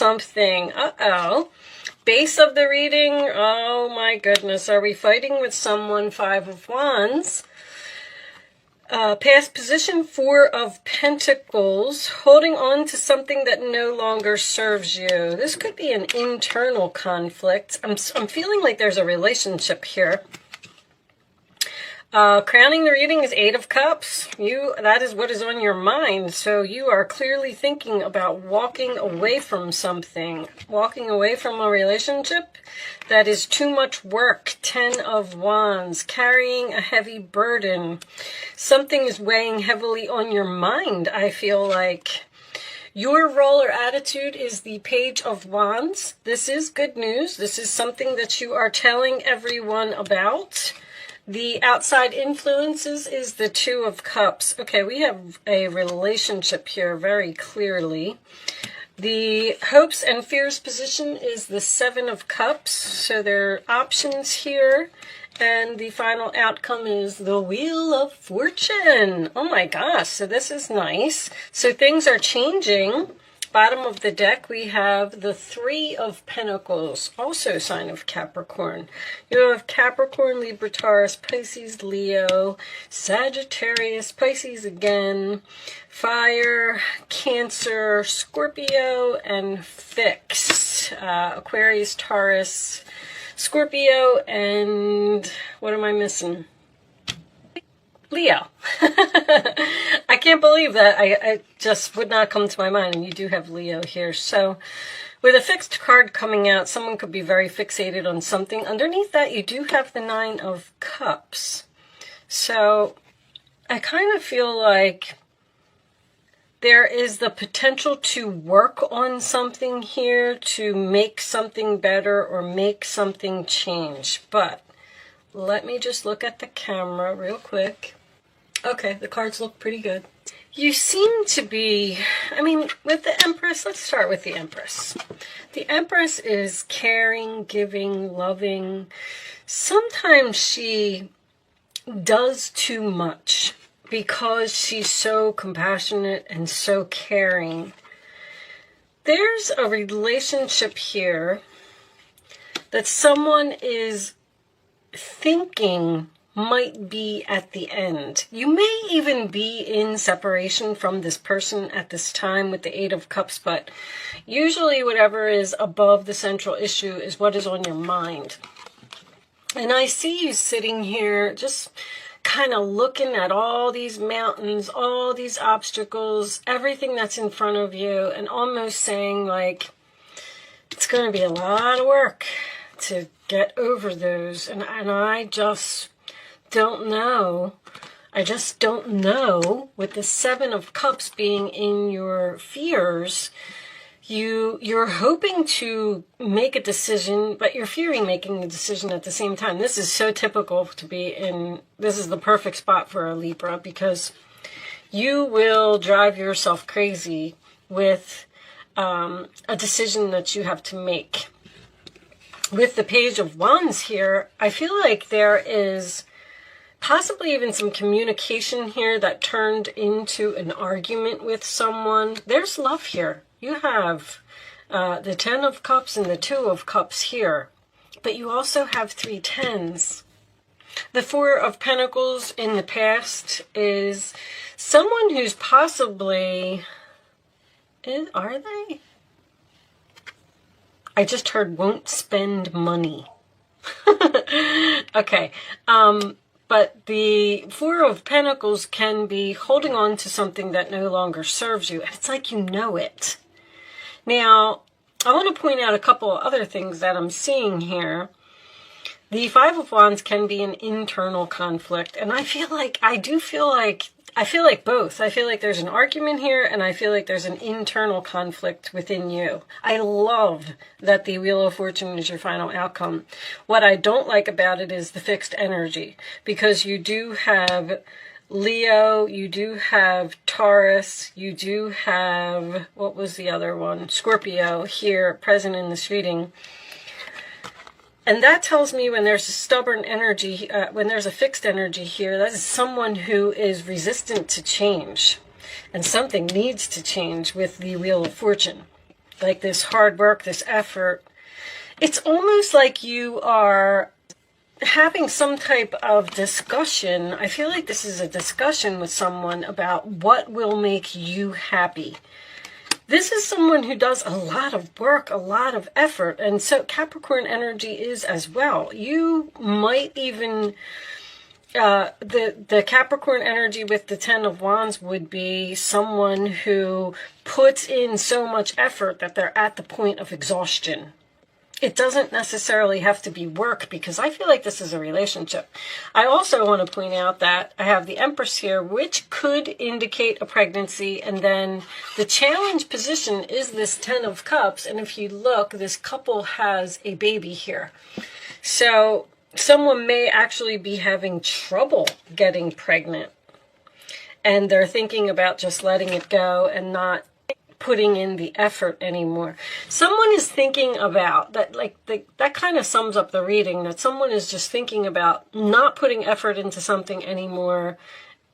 something. Uh-oh. Base of the reading, oh my goodness, are we fighting with someone? Five of Wands. Past position, Four of Pentacles, holding on to something that no longer serves you. This could be an internal conflict. I'm feeling like there's a relationship here. Crowning the reading is Eight of Cups. That is what is on your mind. So you are clearly thinking about walking away from something, walking away from a relationship that is too much work. 10 of Wands, carrying a heavy burden. Something is weighing heavily on your mind, I feel like. Your role or attitude is the Page of Wands. This is good news. This is something that you are telling everyone about. The outside influences is the Two of Cups. Okay, we have a relationship here very clearly. The hopes and fears position is the Seven of Cups. So there are options here. And the final outcome is the Wheel of Fortune. Oh my gosh, so this is nice. So things are changing. Bottom of the deck, we have the Three of Pentacles, also sign of Capricorn. You have Capricorn, Libra, Taurus, Pisces, Leo, Sagittarius, Pisces again, Fire, Cancer, Scorpio, and Fixed. Aquarius, Taurus, Scorpio, and what am I missing? Leo. I can't believe that. I just would not come to my mind. And you do have Leo here. So with a fixed card coming out, someone could be very fixated on something. Underneath that, you do have the Nine of Cups. So I kind of feel like there is the potential to work on something here, to make something better or make something change. But let me just look at the camera real quick. Okay, the cards look pretty good. You seem to be, I mean, with the Empress, let's start with the Empress. The Empress is caring, giving, loving. Sometimes she does too much because she's so compassionate and so caring. There's a relationship here that someone is thinking might be at the end. You may even be in separation from this person at this time with the Eight of Cups, but usually whatever is above the central issue is what is on your mind. And I see you sitting here just kind of looking at all these mountains, all these obstacles, everything that's in front of you, and almost saying like, it's going to be a lot of work to get over those. And I just don't know. I just don't know. With the Seven of Cups being in your fears, you're hoping to make a decision, but you're fearing making a decision at the same time. This is so typical to be in. This is the perfect spot for a Libra, because you will drive yourself crazy with a decision that you have to make. With the Page of Wands here, I feel like there is possibly even some communication here that turned into an argument with someone. There's love here. You have the Ten of Cups and the Two of Cups here, but you also have three tens. The Four of Pentacles in the past is someone who's possibly, are they? I just heard won't spend money. Okay. But the Four of Pentacles can be holding on to something that no longer serves you. And it's like you know it. Now, I want to point out a couple of other things that I'm seeing here. The Five of Wands can be an internal conflict. And I feel like both. I feel like there's an argument here, and I feel like there's an internal conflict within you. I love that the Wheel of Fortune is your final outcome. What I don't like about it is the fixed energy, because you do have Leo, you do have Taurus, you do have, what was the other one? Scorpio here present in this reading. And that tells me when there's a stubborn energy, when there's a fixed energy here, that is someone who is resistant to change. And something needs to change with the Wheel of Fortune. like this hard work, this effort. It's almost like you are having some type of discussion. I feel like this is a discussion with someone about what will make you happy. This is someone who does a lot of work, a lot of effort, and so Capricorn energy is as well. You might even, the Capricorn energy with the Ten of Wands would be someone who puts in so much effort that they're at the point of exhaustion. It doesn't necessarily have to be work, because I feel like this is a relationship. I also want to point out that I have the Empress here, which could indicate a pregnancy. And then the challenge position is this Ten of Cups. And if you look, this couple has a baby here. So someone may actually be having trouble getting pregnant. And they're thinking about just letting it go and not putting in the effort anymore. Someone is thinking about that, like that kind of sums up the reading, that someone is just thinking about not putting effort into something anymore.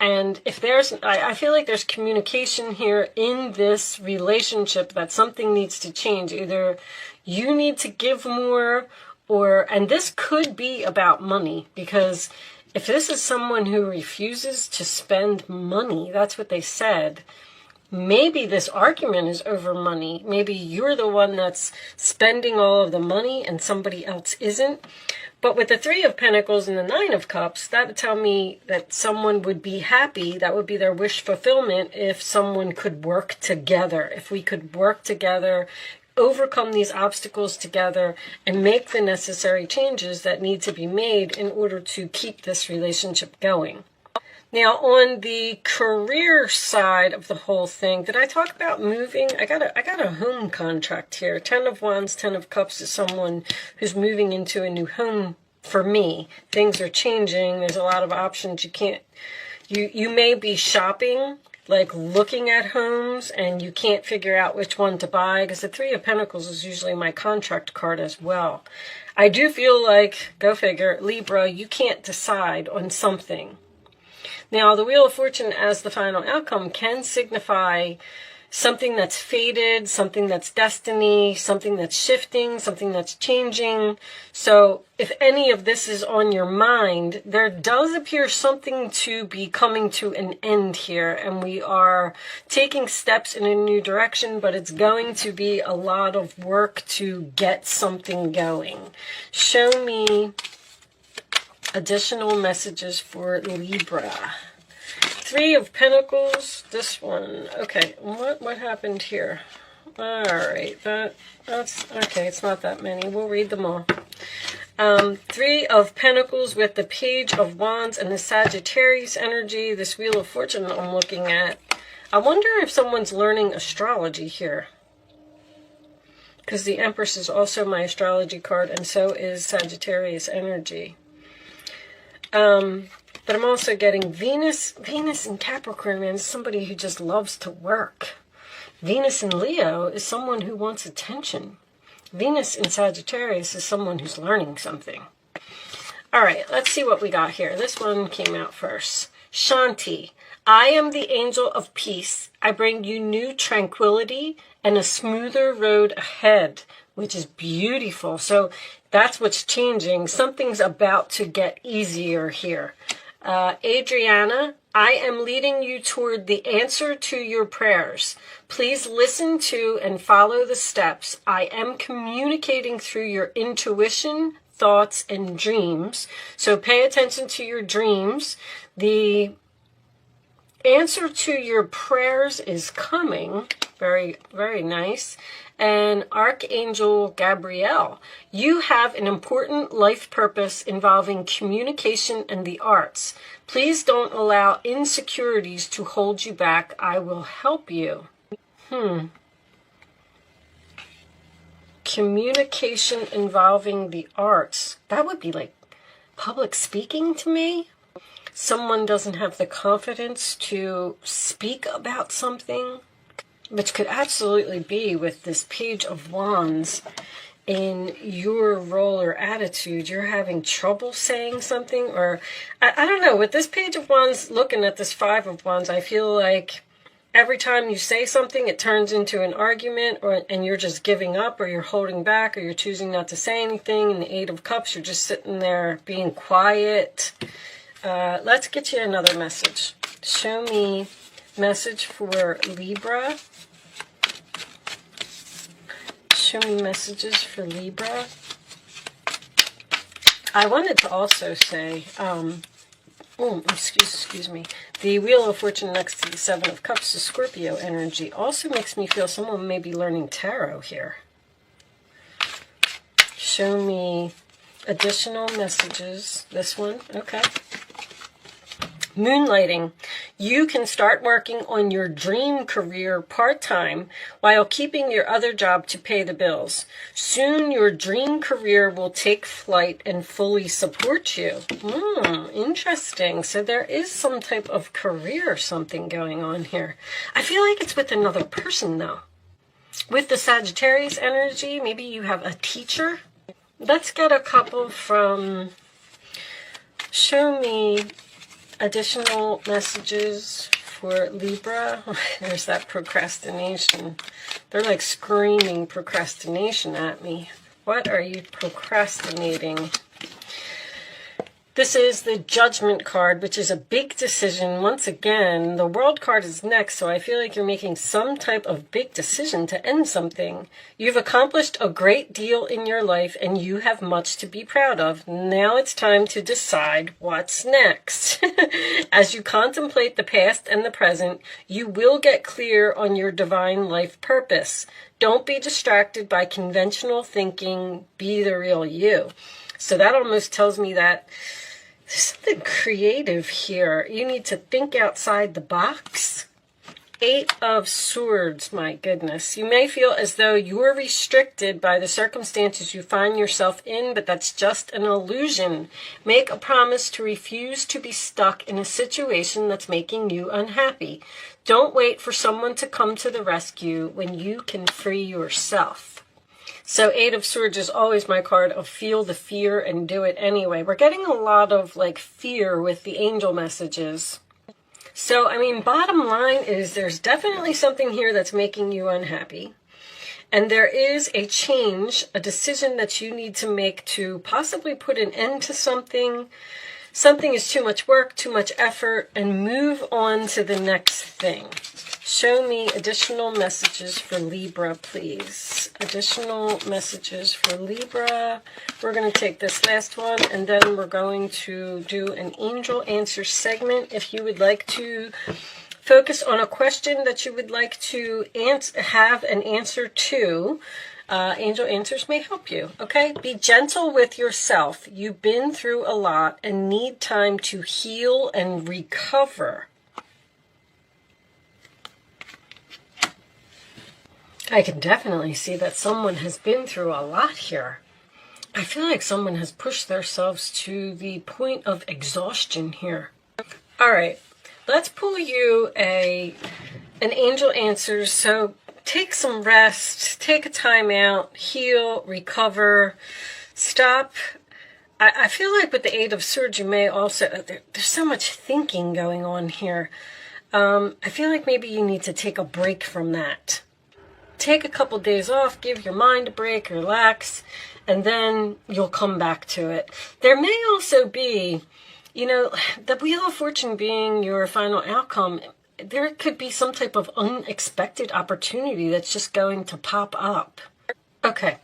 And if there's, I feel like there's communication here in this relationship that something needs to change. Either you need to give more, and this could be about money, because if this is someone who refuses to spend money, that's what they said, maybe this argument is over money. Maybe you're the one that's spending all of the money and somebody else isn't. But with the Three of Pentacles and the Nine of Cups, that would tell me that someone would be happy. That would be their wish fulfillment if someone could work together. If we could work together, overcome these obstacles together, and make the necessary changes that need to be made in order to keep this relationship going. Now, on the career side of the whole thing, did I talk about moving? I got a home contract here. Ten of Wands, Ten of Cups is someone who's moving into a new home for me. Things are changing. There's a lot of options. You may be shopping, like looking at homes, and you can't figure out which one to buy, because the Three of Pentacles is usually my contract card as well. I do feel like, go figure, Libra, you can't decide on something. Now, the Wheel of Fortune as the final outcome can signify something that's fated, something that's destiny, something that's shifting, something that's changing. So if any of this is on your mind, there does appear something to be coming to an end here, and we are taking steps in a new direction, but it's going to be a lot of work to get something going. Show me additional messages for Libra. Three of Pentacles, this one. Okay, what happened here? All right, that's okay. It's not that many. We'll read them all. Three of Pentacles with the Page of Wands and the Sagittarius energy. This Wheel of Fortune I'm looking at. I wonder if someone's learning astrology here, because the Empress is also my astrology card, and so is Sagittarius energy. But I'm also getting Venus in Capricorn, man, is somebody who just loves to work. Venus in Leo is someone who wants attention. Venus in Sagittarius is someone who's learning something. All right, let's see what we got here. This one came out first. Shanti, I am the angel of peace. I bring you new tranquility and a smoother road ahead, which is beautiful. So that's what's changing. Something's about to get easier here. Adriana, I am leading you toward the answer to your prayers. Please listen to and follow the steps. I am communicating through your intuition, thoughts, and dreams. So pay attention to your dreams. The answer to your prayers is coming. Very, very nice. And Archangel Gabriel, you have an important life purpose involving communication and the arts. Please don't allow insecurities to hold you back. I will help you. Communication involving the arts. That would be like public speaking to me. Someone doesn't have the confidence to speak about something, which could absolutely be with this Page of Wands in your role or attitude. You're having trouble saying something, or I don't know. With this Page of Wands, looking at this Five of Wands, I feel like every time you say something, it turns into an argument, and you're just giving up, or you're holding back, or you're choosing not to say anything. In the Eight of Cups, you're just sitting there being quiet. Let's get you another message. Show me message for Libra. Show me messages for Libra. I wanted to also say, excuse me. The Wheel of Fortune next to the Seven of Cups, the Scorpio energy, also makes me feel someone may be learning tarot here. Show me additional messages. This one, okay. Moonlighting. You can start working on your dream career part-time while keeping your other job to pay the bills. Soon your dream career will take flight and fully support you. Interesting. So there is some type of career or something going on here. I feel like it's with another person though. With the Sagittarius energy, maybe you have a teacher. Let's get a couple from... Show me additional messages for Libra. There's that procrastination. They're like screaming procrastination at me. What are you procrastinating? This is the Judgment card, which is a big decision. Once again, the World card is next, so I feel like you're making some type of big decision to end something. You've accomplished a great deal in your life, and you have much to be proud of. Now it's time to decide what's next. As you contemplate the past and the present, you will get clear on your divine life purpose. Don't be distracted by conventional thinking. Be the real you. So that almost tells me that there's something creative here. You need to think outside the box. Eight of Swords, my goodness. You may feel as though you're restricted by the circumstances you find yourself in, but that's just an illusion. Make a promise to refuse to be stuck in a situation that's making you unhappy. Don't wait for someone to come to the rescue when you can free yourself. So Eight of Swords is always my card of feel the fear and do it anyway. We're getting a lot of like fear with the angel messages. So, I mean, bottom line is there's definitely something here that's making you unhappy. And there is a change, a decision that you need to make to possibly put an end to something. Something is too much work, too much effort, and move on to the next thing. Show me additional messages for Libra, please. Additional messages for Libra. We're going to take this last one, and then we're going to do an angel answer segment. If you would like to focus on a question that you would like to have an answer to, angel answers may help you, okay? Be gentle with yourself. You've been through a lot and need time to heal and recover. I can definitely see that someone has been through a lot here. I feel like someone has pushed themselves to the point of exhaustion here. All right, let's pull you an angel answer. So take some rest, take a time out, heal, recover, stop. I feel like with the Eight of Swords, you may also, there's so much thinking going on here. I feel like maybe you need to take a break from that. Take a couple days off, give your mind a break, relax, and then you'll come back to it. There may also be, you know, the Wheel of Fortune being your final outcome, there could be some type of unexpected opportunity that's just going to pop up. Okay,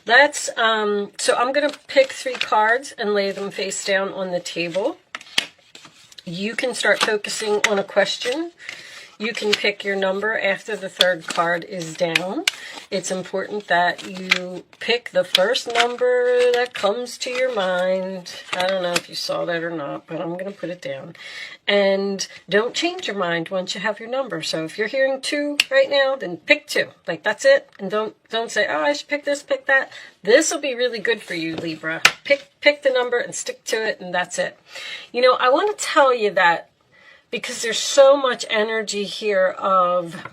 let's, so I'm going to pick 3 cards and lay them face down on the table. You can start focusing on a question. You can pick your number after the 3rd card is down. It's important that you pick the first number that comes to your mind. I don't know if you saw that or not, but I'm going to put it down. And don't change your mind once you have your number. So if you're hearing 2 right now, then pick 2. Like, that's it. And don't say, oh, I should pick this, pick that. This will be really good for you, Libra. Pick the number and stick to it, and that's it. You know, I want to tell you that because there's so much energy here of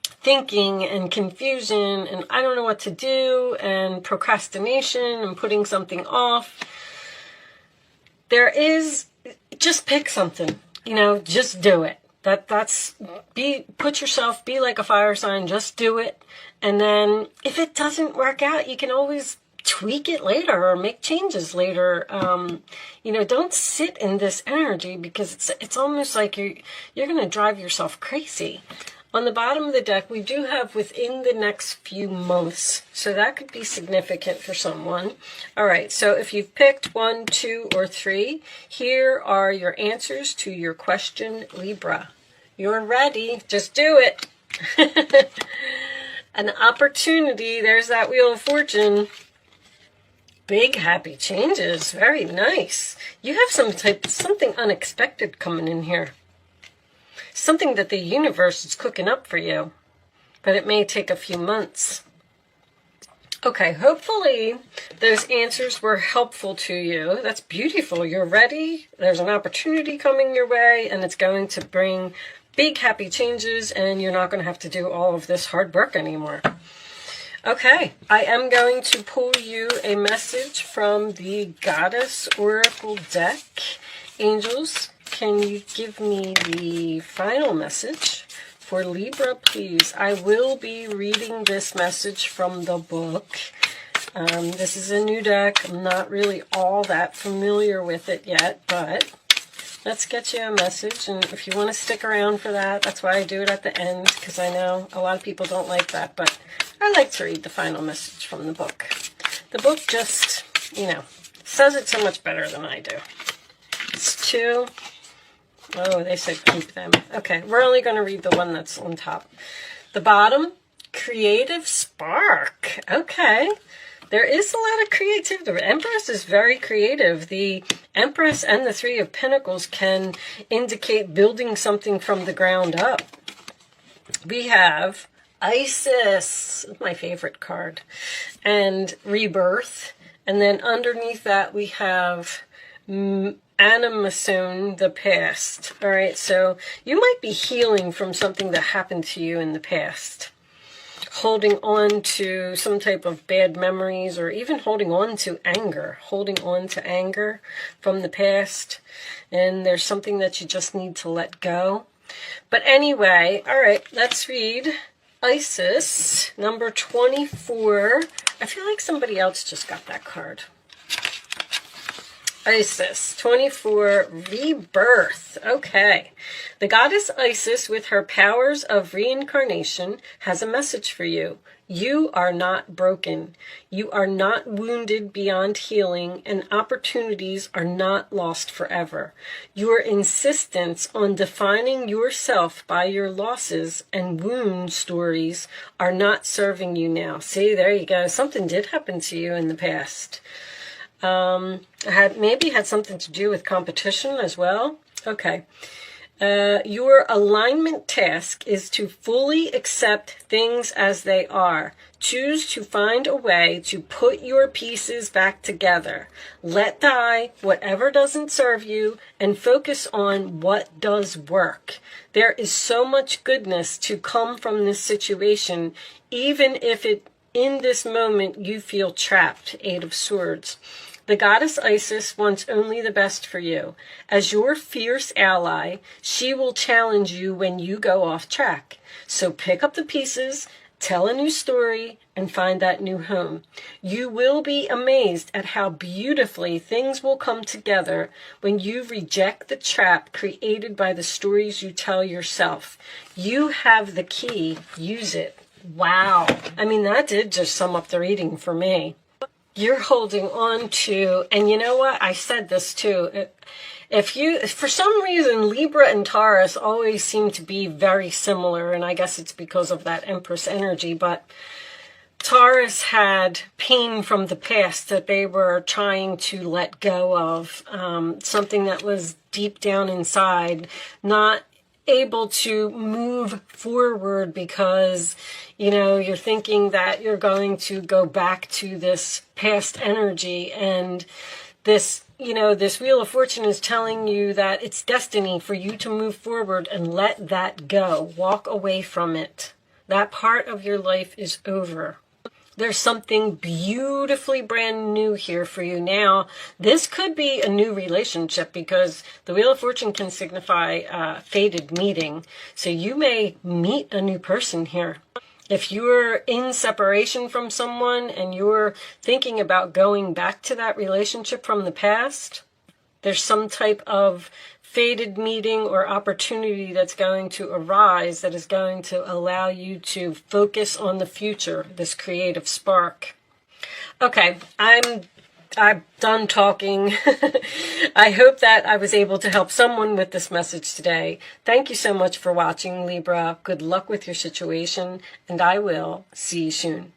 thinking and confusion and I don't know what to do and procrastination and putting something off. There is, just pick something, you know, just do it. Be like a fire sign, just do it. And then if it doesn't work out, you can always tweak it later or make changes later. Don't sit in this energy, because it's almost like you're going to drive yourself crazy. On the bottom of the deck, we do have within the next few months. So that could be significant for someone. All right, so if you've picked 1, 2, or 3, here are your answers to your question, Libra. You're ready. Just do it. An opportunity. There's that Wheel of Fortune. Big happy changes. Very nice. You have something unexpected coming in here. Something that the universe is cooking up for you, but it may take a few months. Okay, hopefully those answers were helpful to you. That's beautiful. You're ready. There's an opportunity coming your way, and it's going to bring big happy changes, and you're not going to have to do all of this hard work anymore. Okay, I am going to pull you a message from the Goddess Oracle deck. Angels, can you give me the final message for Libra, please? I will be reading this message from the book. This is a new deck. I'm not really all that familiar with it yet, but let's get you a message. And if you want to stick around for that, that's why I do it at the end, because I know a lot of people don't like that, but I like to read the final message from the book. The book just, says it so much better than I do. It's 2. Oh, they said keep them. Okay, we're only going to read the one that's on top. The bottom, creative spark. Okay, there is a lot of creativity. The Empress is very creative. The Empress and the 3 of Pentacles can indicate building something from the ground up. We have Isis, my favorite card, and rebirth. And then underneath that we have Animation, the past. All right, so you might be healing from something that happened to you in the past. Holding on to some type of bad memories, or even holding on to anger. Holding on to anger from the past. And there's something that you just need to let go. But anyway, all right, let's read Isis, number 24. I feel like somebody else just got that card. Isis, 24, rebirth. Okay. The goddess Isis, with her powers of reincarnation, has a message for you. You are not broken. You are not wounded beyond healing, and opportunities are not lost forever. Your insistence on defining yourself by your losses and wound stories are not serving you now. See, there you go. Something did happen to you in the past. Maybe had something to do with competition as well. Okay. Your alignment task is to fully accept things as they are. Choose to find a way to put your pieces back together. Let die whatever doesn't serve you and focus on what does work. There is so much goodness to come from this situation, even if in this moment you feel trapped. 8 of Swords. The goddess Isis wants only the best for you. As your fierce ally, she will challenge you when you go off track. So pick up the pieces, tell a new story, and find that new home. You will be amazed at how beautifully things will come together when you reject the trap created by the stories you tell yourself. You have the key. Use it. Wow. I mean, that did just sum up the reading for me. You're holding on to, and you know what? I said this too. If for some reason, Libra and Taurus always seem to be very similar, and I guess it's because of that Empress energy, but Taurus had pain from the past that they were trying to let go of, something that was deep down inside, not able to move forward because, you're thinking that you're going to go back to this past energy, and this Wheel of Fortune is telling you that it's destiny for you to move forward and let that go. Walk away from it. That part of your life is over. There's something beautifully brand new here for you now. This could be a new relationship because the Wheel of Fortune can signify a fated meeting. So you may meet a new person here. If you're in separation from someone and you're thinking about going back to that relationship from the past, there's some type of fated meeting or opportunity that's going to arise that is going to allow you to focus on the future, this creative spark. Okay, I'm done talking. I hope that I was able to help someone with this message today. Thank you so much for watching, Libra. Good luck with your situation, and I will see you soon.